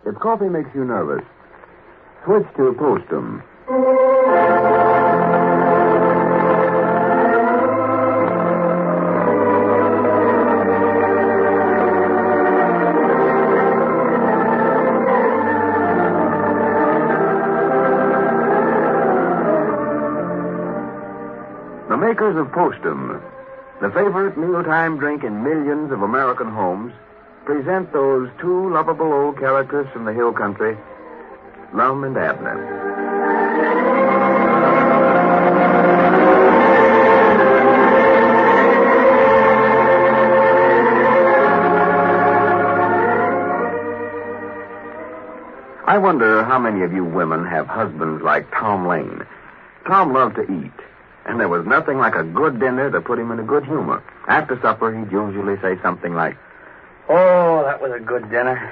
If coffee makes you nervous, switch to Postum. The makers of Postum, the favorite mealtime drink in millions of American homes, present those two lovable old characters from the hill country, Lum and Abner. I wonder how many of you women have husbands like Tom Lane. Tom loved to eat, and there was nothing like a good dinner to put him in a good humor. After supper, he'd usually say something like, "Oh, that was a good dinner.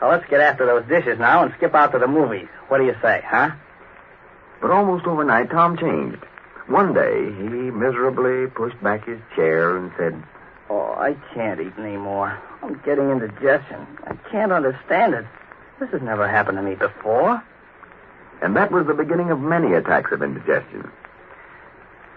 Well, let's get after those dishes now and skip out to the movies. What do you say, huh?" But almost overnight, Tom changed. One day, he miserably pushed back his chair and said, "Oh, I can't eat anymore. I'm getting indigestion. I can't understand it. This has never happened to me before." And that was the beginning of many attacks of indigestion.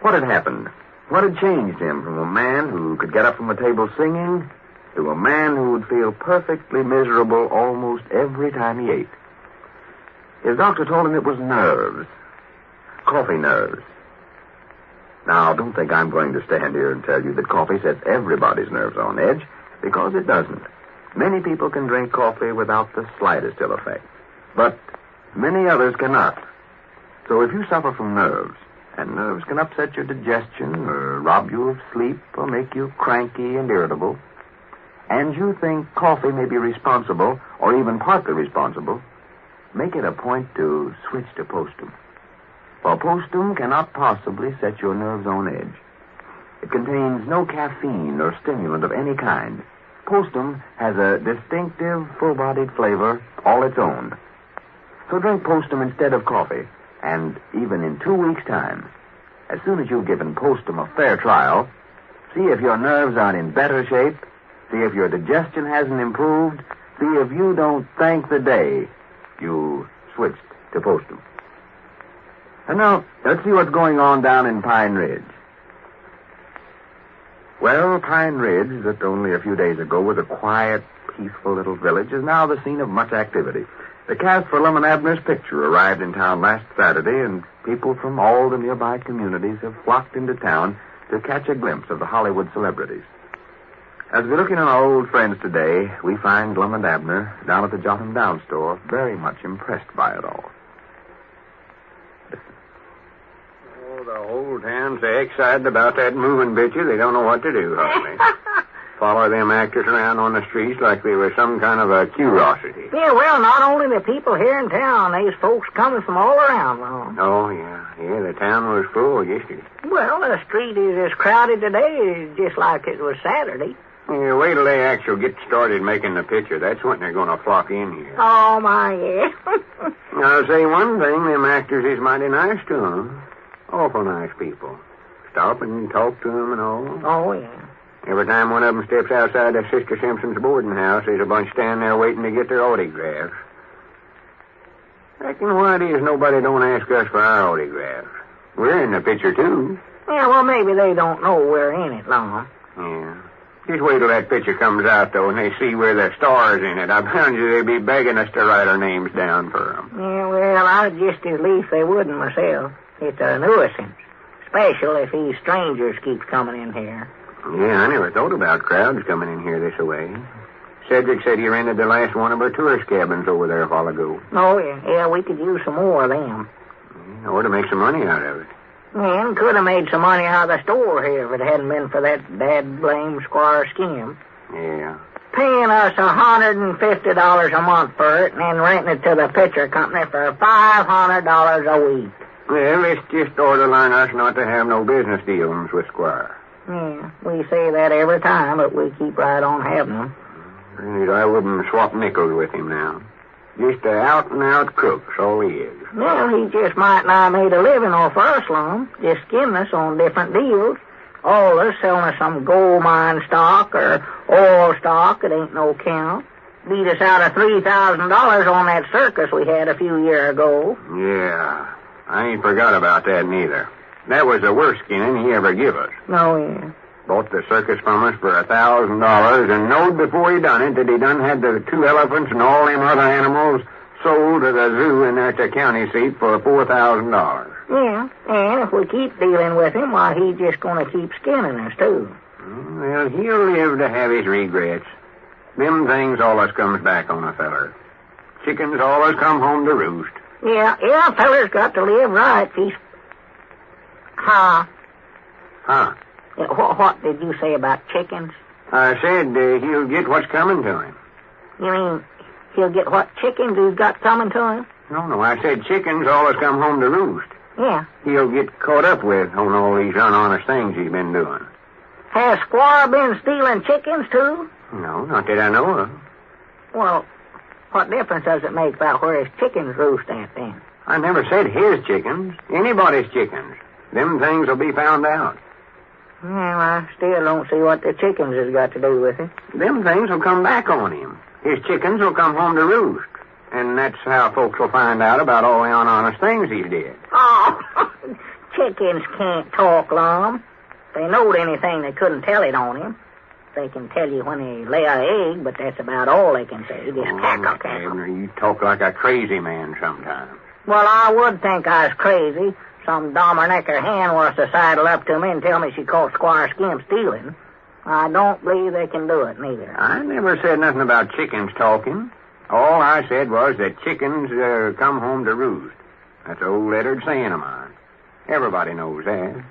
What had happened? What had changed him from a man who could get up from the table singing to a man who would feel perfectly miserable almost every time he ate? His doctor told him it was nerves. Coffee nerves. Now, don't think I'm going to stand here and tell you that coffee sets everybody's nerves on edge, because it doesn't. Many people can drink coffee without the slightest ill effect, but many others cannot. So if you suffer from nerves, and nerves can upset your digestion or rob you of sleep or make you cranky and irritable, and you think coffee may be responsible or even partly responsible, make it a point to switch to Postum. For Postum cannot possibly set your nerves on edge. It contains no caffeine or stimulant of any kind. Postum has a distinctive, full-bodied flavor all its own. So drink Postum instead of coffee, and even in 2 weeks' time, as soon as you've given Postum a fair trial, see if your nerves aren't in better shape, see if your digestion hasn't improved, see if you don't thank the day you switched to Postum. And now, let's see what's going on down in Pine Ridge. Well, Pine Ridge, that only a few days ago was a quiet, peaceful little village, is now the scene of much activity. The cast for Lum and Abner's picture arrived in town last Saturday, and people from all the nearby communities have flocked into town to catch a glimpse of the Hollywood celebrities. As we look in on our old friends today, we find Lum and Abner down at the Jot 'em Down store very much impressed by it all. Oh, the whole town's so excited about that moving picture, they don't know what to do, hardly. Follow them actors around on the streets like they were some kind of a curiosity. Yeah, well, not only the people here in town, there's folks coming from all around, Lon. Oh, yeah. Yeah, the town was full yesterday. Well, the street is as crowded today just like it was Saturday. Yeah, wait till they actually get started making the picture. That's when they're going to flock in here. Oh, my, yeah. I'll say one thing, them actors is mighty nice to them. Awful nice people. Stop and talk to them and all. Oh, yeah. Every time one of them steps outside of Sister Simpson's boarding house, there's a bunch standing there waiting to get their autographs. Reckon why it is nobody don't ask us for our autographs. We're in the picture, too. Yeah, well, maybe they don't know we're in it, Lon. Yeah. Just wait till that picture comes out, though, and they see where the star's in it. I bound you they'd be begging us to write our names down for them. Yeah, well, I'd just as lief they wouldn't myself. It's a nuisance, especially if these strangers keep coming in here. Yeah, I never thought about crowds coming in here this way. Cedric said he rented the last one of our tourist cabins over there a while ago. Oh, yeah. Yeah, we could use some more of them. Yeah, or to make some money out of it. Yeah, and could have made some money out of the store here if it hadn't been for that dad-blame Squire Skimp. Yeah. Paying us $150 a month for it and then renting it to the picture company for $500 a week. Well, it's just order line us not to have no business dealings with Squire. Yeah, we say that every time, but we keep right on having them. I wouldn't swap nickels with him now. Just an out-and-out crook, that's all he is. Well, he just might not made a living off us, Lum. Just skimming us on different deals. All us selling us some gold mine stock or oil stock, it ain't no count. beat us out of $3,000 on that circus we had a few years ago. Yeah, I ain't forgot about that neither. That was the worst skinning he ever give us. Oh, yeah. Bought the circus from us for $1,000 and knowed before he done it that he done had the 2 elephants and all them other animals sold to the zoo in at the county seat for $4,000. Yeah, and if we keep dealing with him, why, he's just going to keep skinning us, too. Well, he'll live to have his regrets. Them things always comes back on a feller. Chickens always come home to roost. Yeah, feller's got to live right. He's... Huh? Yeah, what did you say about chickens? I said he'll get what's coming to him. You mean he'll get what chickens he's got coming to him? No, I said chickens always come home to roost. Yeah. He'll get caught up with on all these unhonest things he's been doing. Has Squire been stealing chickens, too? No, not that I know of. Well, what difference does it make about where his chickens roost at, then? I never said his chickens. Anybody's chickens. Them things will be found out. Well, I still don't see what the chickens has got to do with it. Them things will come back on him. His chickens will come home to roost. And that's how folks will find out about all the unhonest things he did. Oh, chickens can't talk, Lum. If they knowed anything, they couldn't tell it on him. They can tell you when they lay an egg, but that's about all they can say. Just cackle, cackle. Abner, you talk like a crazy man sometimes. Well, I would think I was crazy. Some dommernecker hen was to sidle up to me and tell me she caught Squire Skimp stealing. I don't believe they can do it, neither. I never said nothing about chickens talking. All I said was that chickens come home to roost. That's an old lettered saying of mine. Everybody knows that.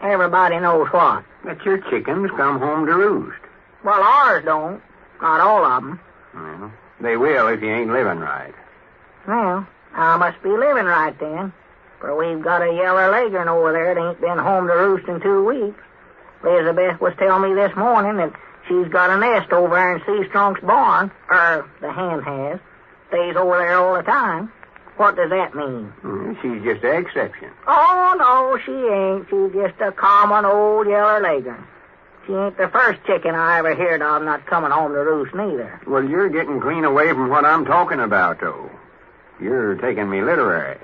Everybody knows what? That your chickens come home to roost. Well, ours don't. Not all of them. Well, they will if you ain't living right. Well, I must be living right then. For we've got a yeller leghorn over there that ain't been home to roost in 2 weeks. Elizabeth was telling me this morning that she's got a nest over there in C-Strunk's barn. The hen has. Stays over there all the time. What does that mean? She's just an exception. Oh, no, she ain't. She's just a common old yeller leghorn. She ain't the first chicken I ever heard of not coming home to roost, neither. Well, you're getting clean away from what I'm talking about, though. You're taking me literary.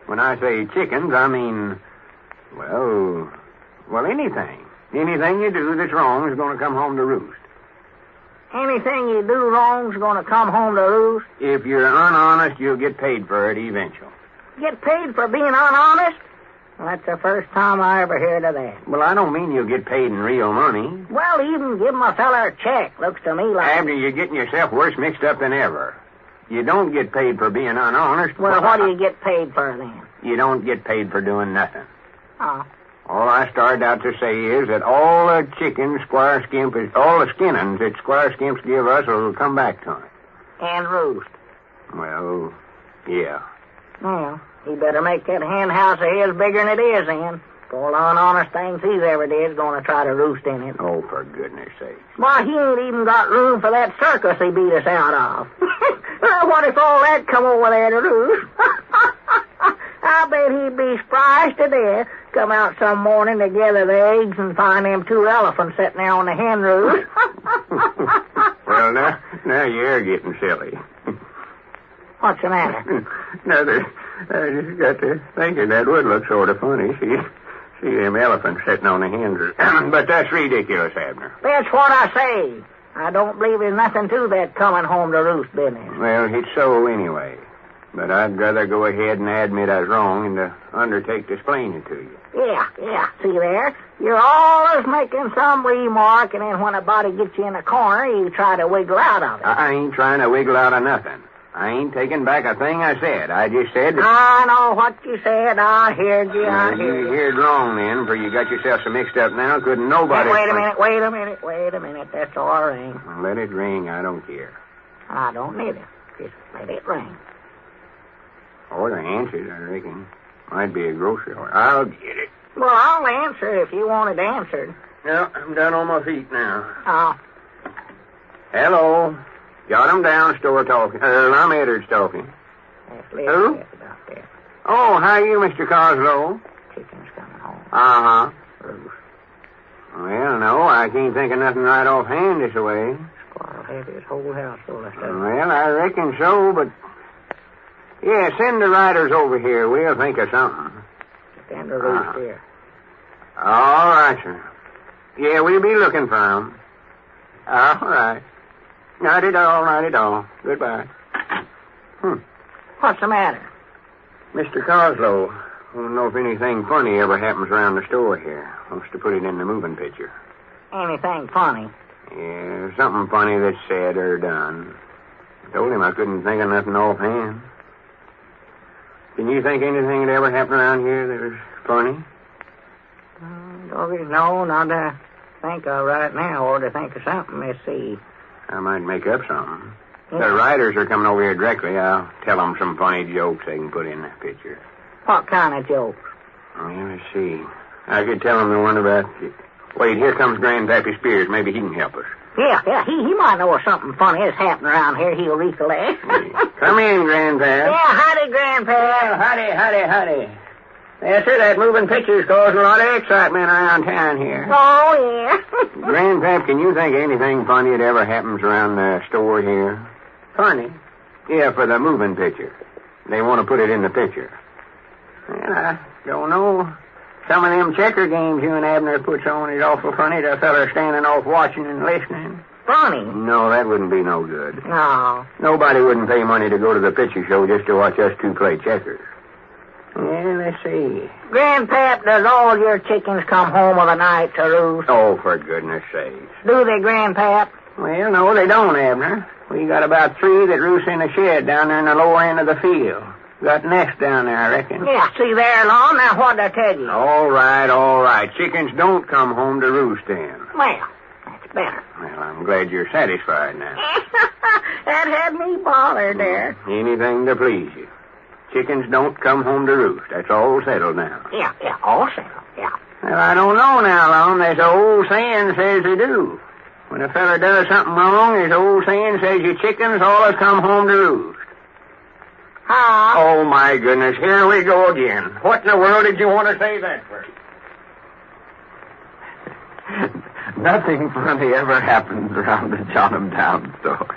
When I say chickens, I mean, well, anything. Anything you do that's wrong is going to come home to roost. Anything you do wrong's going to come home to roost? If you're unhonest, you'll get paid for it eventually. Get paid for being unhonest? Well, that's the first time I ever heard of that. Well, I don't mean you'll get paid in real money. Well, even give a feller a check. Looks to me like... Abner, you're getting yourself worse mixed up than ever. You don't get paid for being unhonest. Well, what do you get paid for, then? You don't get paid for doing nothing. Oh. All I started out to say is that all the chickens Squire Skimp is... all the skinnings that Squire Skimps give us will come back to him. And roost. Well, yeah. Well, he better make that hen house of his bigger than it is, then. All the unhonest things he's ever did is going to try to roost in it. Oh, for goodness sake. Why, he ain't even got room for that circus he beat us out of. Well, what if all that come over there to roost? I bet he'd be surprised to death. Come out some morning to gather the eggs and find them 2 elephants sitting there on the hen roost. Well, now you're getting silly. What's the matter? Nothing. I just got to thinking that would look sort of funny. See them elephants sitting on the hen roost. But that's ridiculous, Abner. That's what I say. I don't believe there's nothing to that coming home to roost business. Well, it's so anyway. But I'd rather go ahead and admit I was wrong and to undertake to explain it to you. Yeah. See there? You're always making some remark, and then when a body gets you in a corner, you try to wiggle out of it. I ain't trying to wiggle out of nothing. I ain't taking back a thing I said. I just said that... I know what you said. I heard you. You heard wrong then, for you got yourself so mixed up now. Couldn't nobody... Wait a minute. That's all ring. Well, let it ring. I don't care. I don't need it. Just let it ring. Or the answers, I reckon. Might be a grocery order. I'll get it. Well, I'll answer if you want it answered. Well, I'm down on my feet now. Oh. Hello. Got him down, store talking. I'm Edwards talking. Who? About that. Oh, how are you, Mr. Coslow? Chicken's coming home. Uh-huh. Roost. Well, no, I can't think of nothing right offhand this way. Squire have his whole house full of stuff. Well, I reckon so, but... Yeah, send the riders over here. We'll think of something. Send the Roost here. All right, sir. Yeah, we'll be looking for them. All right. Not at all. Goodbye. What's the matter? Mr. Coslow, I don't know if anything funny ever happens around the store here. Wants to put it in the moving picture. Anything funny? Yeah, something funny that's said or done. I told him I couldn't think of nothing offhand. Can you think anything that ever happened around here that was funny? No, not to think of right now, or to think of something. Let's see. I might make up something. Yeah. The writers are coming over here directly. I'll tell them some funny jokes they can put in the picture. What kind of jokes? Well, let's see. I could tell them the one about... Wait, here comes Grandpappy Spears. Maybe he can help us. Yeah, he might know of something funny that's happening around here. He'll recollect. Come in, Grandpap. Yeah, howdy, Grandpa. Well, howdy. Yes, sir, that moving picture's causing a lot of excitement around town here. Oh, yeah. Grandpap, can you think of anything funny that ever happens around the store here? Funny? Yeah, for the moving picture. They want to put it in the picture. Well, I don't know. Some of them checker games you and Abner puts on is awful funny. The feller standing off watching and listening. Funny? No, that wouldn't be no good. No. Nobody wouldn't pay money to go to the picture show just to watch us two play checkers. Yeah, let's see. Grandpap, does all your chickens come home of the night to roost? Oh, for goodness sakes. Do they, Grandpap? Well, no, they don't, Abner. We got about 3 that roost in a shed down there in the lower end of the field. Got nests down there, I reckon. Yeah, see there, Lum. Now, what'd I tell you? All right. Chickens don't come home to roost then. Well, that's better. Well, I'm glad you're satisfied now. That had me bothered there. Anything to please you. Chickens don't come home to roost. That's all settled now. Yeah, all settled, yeah. Well, I don't know now, Lum. There's an old saying says they do. When a fella does something wrong, there's an old saying says your chickens always come home to roost. Huh? Oh, my goodness. Here we go again. What in the world did you want to say that for? Nothing funny ever happens around the Johnham Town store.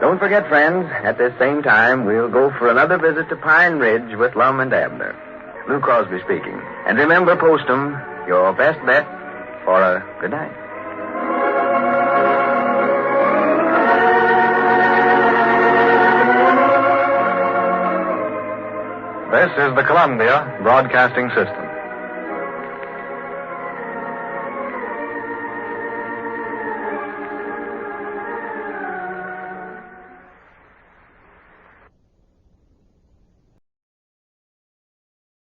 Don't forget, friends, at this same time, we'll go for another visit to Pine Ridge with Lum and Abner. Lou Crosby speaking. And remember, post 'em, your best bet for a good night. This is the Columbia Broadcasting System.